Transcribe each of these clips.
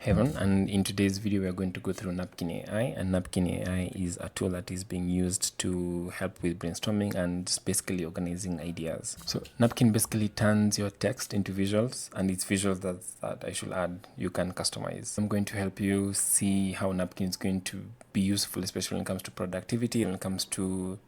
Heaven, and in today's video we are going to go through Napkin AI, and Napkin AI is a tool that is being used to help with brainstorming and just basically organizing ideas. So Napkin basically turns your text into visuals, and it's visuals that I should add you can customize. I'm going to help you see how Napkin is going to be useful, especially when it comes to productivity, when it comes to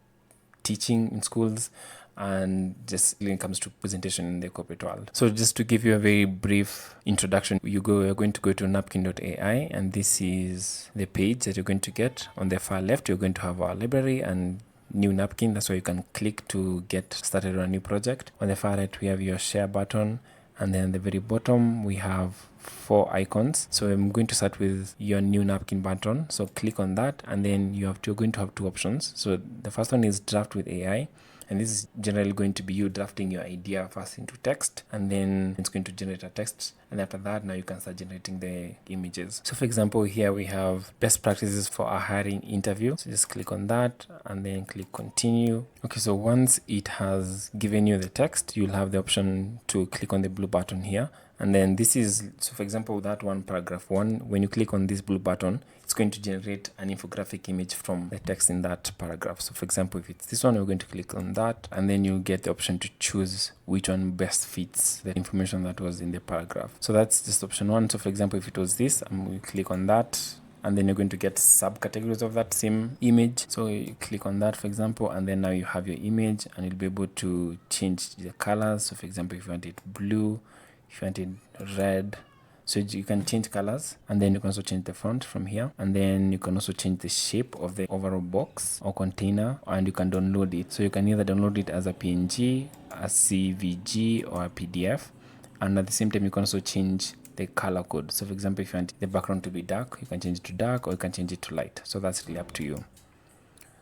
teaching in schools, and just when it comes to presentation in the corporate world. So just to give you a very brief introduction, you're going to go to napkin.ai, and this is the page that you're going to get. On the far left, you're going to have our library and new napkin. That's where you can click to get started on a new project. On the far right, we have your share button, and then at the very bottom we have 4 icons. So I'm going to start with your new napkin button. So click on that, and then you're going to have 2 options. So the first one is draft with AI, and this is generally going to be you drafting your idea first into text, and then it's going to generate a text, and after that now you can start generating the images. So for example, here we have best practices for a hiring interview. So just click on that and then click continue. Okay, so once it has given you the text, you'll have the option to click on the blue button here. And then this is, so for example, that one, paragraph 1, when you click on this blue button, it's going to generate an infographic image from the text in that paragraph. So for example, if it's this one, we're going to click on that, and then you'll get the option to choose which one best fits the information that was in the paragraph. So that's just option 1. So for example, if it was this, we click on that, and then you're going to get subcategories of that same image. So you click on that, for example, and then now you have your image, and you'll be able to change the colors. So for example, if you want it blue, if you want it red, so you can change colors, and then you can also change the font from here, and then you can also change the shape of the overall box or container, and you can download it. So you can either download it as a PNG, a CVG, or a PDF, and at the same time you can also change the color code. So for example, if you want the background to be dark, you can change it to dark, or you can change it to light. So that's really up to you.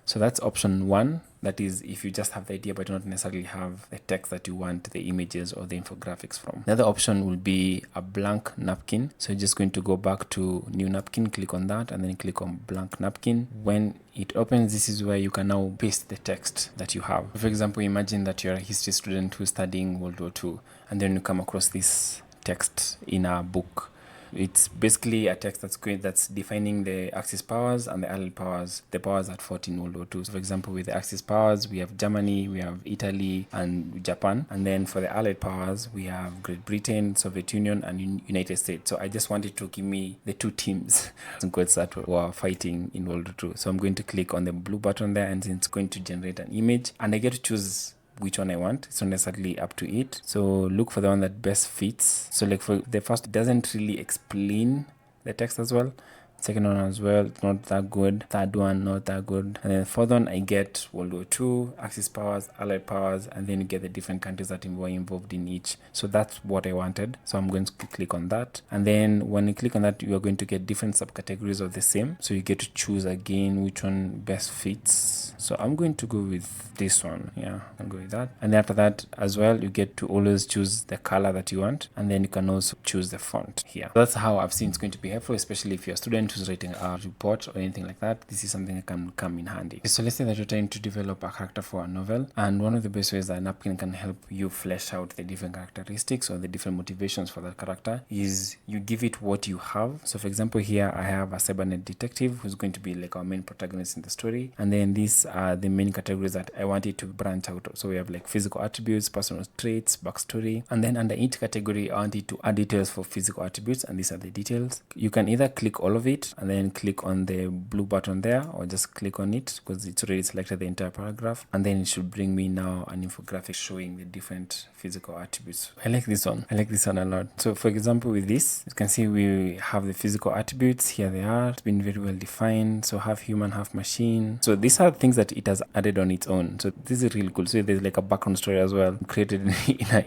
So that's option 1. That is if you just have the idea but don't necessarily have the text that you want the images or the infographics from. The other option will be a blank napkin. So you're just going to go back to new napkin, click on that, and then click on blank napkin. When it opens, this is where you can now paste the text that you have. For example, imagine that you're a history student who's studying World War II, and then you come across this text in a book. It's basically a text that's defining the Axis powers and the Allied powers, the powers that fought in World War II. So for example, with the Axis powers, we have Germany, we have Italy, and Japan. And then for the Allied powers, we have Great Britain, Soviet Union, and United States. So I just wanted to give me the 2 teams that were fighting in World War II. So I'm going to click on the blue button there, and it's going to generate an image, and I get to choose which one I want. It's not necessarily up to it. So look for the one that best fits. So like for the first, it doesn't really explain the text as well. Second one as well, not that good. Third one, not that good. And then fourth one, I get World War II, Axis powers, Allied powers, and then you get the different countries that were involved in each. So that's what I wanted. So I'm going to click on that. And then when you click on that, you are going to get different subcategories of the same. So you get to choose again which one best fits. So I'm going to go with this one. Yeah, I'll go with that. And then after that as well, you get to always choose the color that you want. And then you can also choose the font here. That's how I've seen it's going to be helpful, especially if you're a student who's writing a report or anything like that. This is something that can come in handy. So let's say that you're trying to develop a character for a novel, and one of the best ways that Napkin can help you flesh out the different characteristics or the different motivations for that character is you give it what you have. So for example, here I have a cybernet detective who's going to be like our main protagonist in the story, and then these are the main categories that I want it to branch out. So we have like physical attributes, personal traits, backstory, and then under each category I want it to add details for physical attributes, and these are the details. You can either click all of it and then click on the blue button there, or just click on it because it's already selected the entire paragraph, and then it should bring me now an infographic showing the different physical attributes. I like this one a lot. So for example, with this, you can see we have the physical attributes. Here they are. It's been very well defined. So half human, half machine. So these are things that it has added on its own. So this is really cool. So there's like a background story as well, created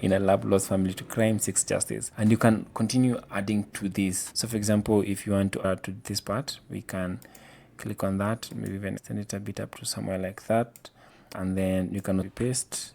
in a lab, lost family to crime, seeks justice, and you can continue adding to this. So for example, if you want to add to this part, we can click on that, maybe even send it a bit up to somewhere like that, and then you can paste,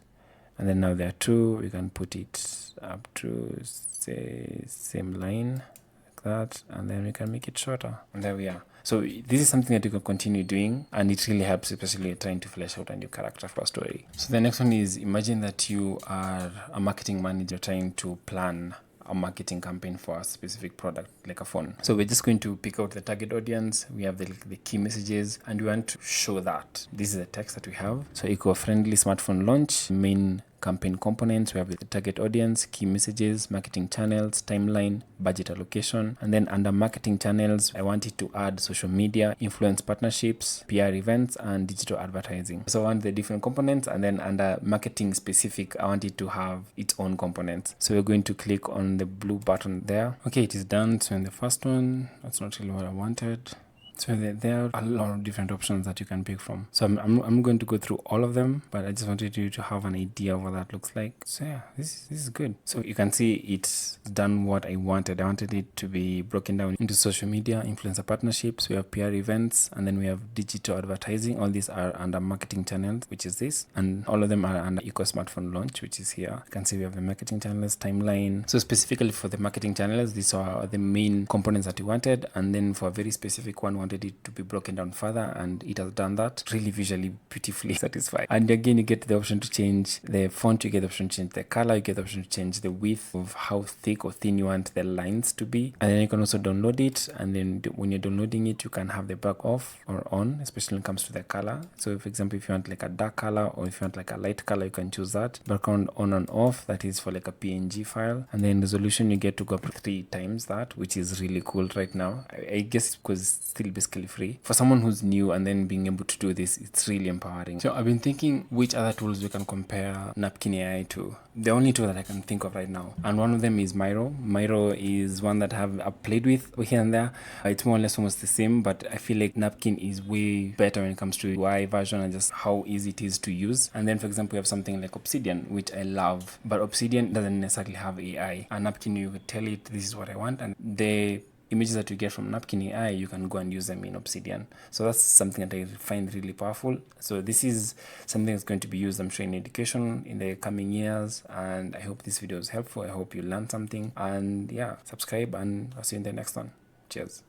and then now there are 2, we can put it up to say same line like that, and then we can make it shorter, and there we are. So this is something that you can continue doing, and it really helps, especially trying to flesh out a new character for a story. So the next one is, imagine that you are a marketing manager trying to plan a marketing campaign for a specific product, like a phone. So we're just going to pick out the target audience. We have the key messages, and we want to show that this is the text that we have. So eco-friendly smartphone launch, main campaign components. We have the target audience, key messages, marketing channels, timeline, budget allocation. And then under marketing channels, I wanted to add social media, influence partnerships, PR events, and digital advertising. So I want the different components. And then under marketing specific, I wanted to have its own components. So we're going to click on the blue button there. Okay, it is done. So in the first one, that's not really what I wanted. So there are a lot of different options that you can pick from. So I'm going to go through all of them, but I just wanted you to have an idea of what that looks like. So yeah, this is good. So you can see it's done what I wanted. I wanted it to be broken down into social media, influencer partnerships. We have PR events, and then we have digital advertising. All these are under marketing channels, which is this, and all of them are under eco smartphone launch, which is here. You can see we have the marketing channels, timeline. So specifically for the marketing channels, these are the main components that we wanted, and then for a very specific one, wanted it to be broken down further, and it has done that really visually beautifully satisfying. And again, you get the option to change the font, you get the option to change the color, you get the option to change the width of how thick or thin you want the lines to be, and then you can also download it. And then when you're downloading it, you can have the back off or on, especially when it comes to the color. So for example, if you want like a dark color or if you want like a light color, you can choose that. Background on and off, that is for like a PNG file. And then resolution, you get to go up to 3 times that, which is really cool right now. I guess because it's still basically free. For someone who's new and then being able to do this, it's really empowering. So I've been thinking which other tools we can compare Napkin AI to. The only two that I can think of right now, and one of them is Miro. Miro is one that I've played with here and there. It's more or less almost the same, but I feel like Napkin is way better when it comes to UI version and just how easy it is to use. And then for example, we have something like Obsidian, which I love, but Obsidian doesn't necessarily have AI. And Napkin, you could tell it, this is what I want, and the images that you get from Napkin AI, you can go and use them in Obsidian. So that's something that I find really powerful. So this is something that's going to be used, I'm sure, in education in the coming years. And I hope this video is helpful. I hope you learned something. And yeah, subscribe, and I'll see you in the next one. Cheers.